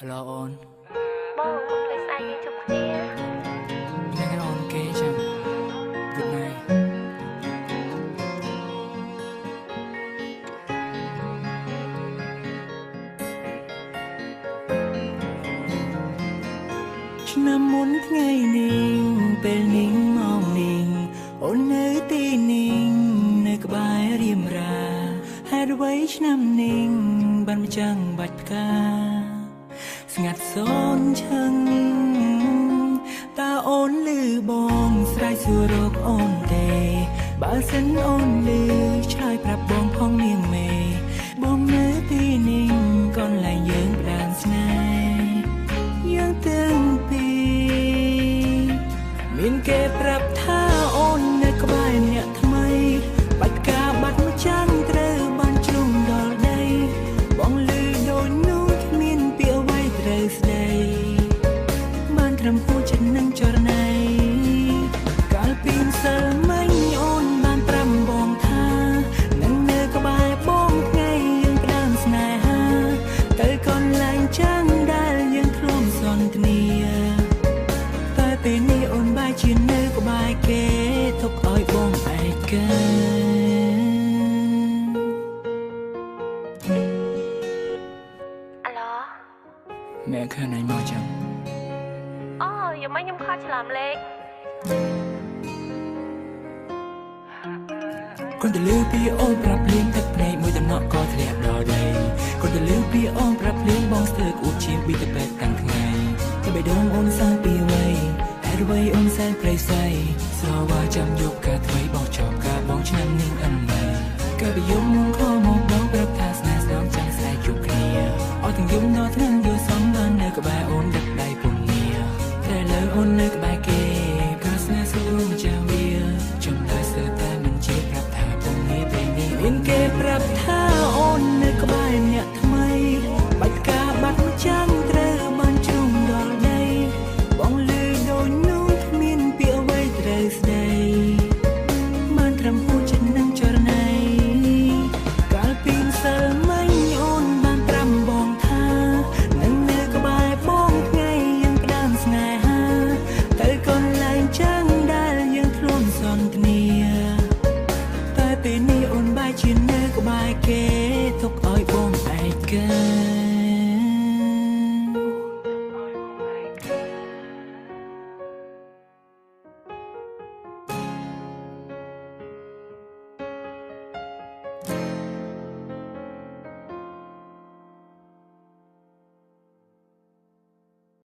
ឡូអូនបងកុំភ្លេចស្អែកយើងជួបគ្នាថ្ងៃនេះអូនគេចាំយប់ថ្ងៃឆ្នាំមុនថ្ងៃនេះពេលនេះម៉ោងនេះអូននៅទីនេះនៅក្បែររៀមរាហេតុអ្វីឆ្នាំនេះបានមកចាំងបាច់ផ្កាស្ងាត់សូនឈឹងតើអូនឮបងស្រែកសួររកអូនទេបើសិនអូនឮឆ្លើយប្រាប់បងផងនាងមេបងនៅទីនេះកន្លែងយើងផ្ដាំស្នេហ៍យើងទាំងពីរមានគេប្រាប់ថាអូននៅក្បែរអ្នកថ្មីបាច់ការបាត់មកចាំងត្រូវបានជ្រុំដល់ដីបងឮដូចនោះគ្មានពាក្យអ្វីត្រូវស្ដីបានត្រឹមហួចចិត្តនឹងចរណៃកាលពីម្សិលមិញអូនបានប្រាប់បងថានឹងនៅក្បែរបងថ្ងៃយើងផ្ដើមស្នេហាទៅកន្លែងចាំងដែលយើងធ្លាប់សន្ទនាតែពេលនេះអូនបែរជានៅក្បែរគេទុកឲ្យបងឯកាអាឡូមែនឃើញណៃមកចាំអូយ៉ាងម៉េចខ្ញុំខកច្រឡំលេខគាត់ទៅលើពីអូនប្រាប់ភ្លេងទឹកភ្នែកមួយតំណក់ក៏ធ្លាក់ដល់ដីគាត់ទៅលើពីអូនប្រាប់ភ្លេងបងស្ទើរអួតជាងពីទៅពេទ្យតាំងថ្ងៃតែបេះដូងអូនសានពីអ្វីហេតុអ្វីអូនសែនប្រៃសៃស្រវាចាំយកការថ្មីបងចប់ការបងឆ្នាំនឹងអិនបីក៏ពីយំមុនខមកបងប្រាប់ថាស្នេហ៍ស្នងចាំស្អែកជួបគ្នាអត់ទាំងយំដល់ថ្ងៃយល់សំបាននៅក្បែរអូនដឹកដៃពុំនីតែលើអូននៅក្បែរគេក៏ស្នេហ៍ស្រួលចាំវាចំតែស្ទើរតែមិនជាប្រាប់ថាពុំនេះពេលនេះមានគេប្រាប់ថាអូននៅក្បែរអ្នកថ្មីបាច់ការបាត់មកចាំងត្រូវបានជ្រុំដល់ដីបងឮដូចនោះគ្មានពាក្យអ្វីត្រូវស្ដីបានត្រឹមហួចចិត្តនឹងចរណៃកាលពីម្សិលមិញអូនបានប្រាប់បងថានឹងនៅក្បែរបងថ្ងៃយើងផ្ដើមស្នេហាទៅកន្លែងចាំងដែលយើងធ្លាប់សន្ទនាតែពេលនេះអូនបែរជានៅក្បែរគេទុកឲ្យបងឯកា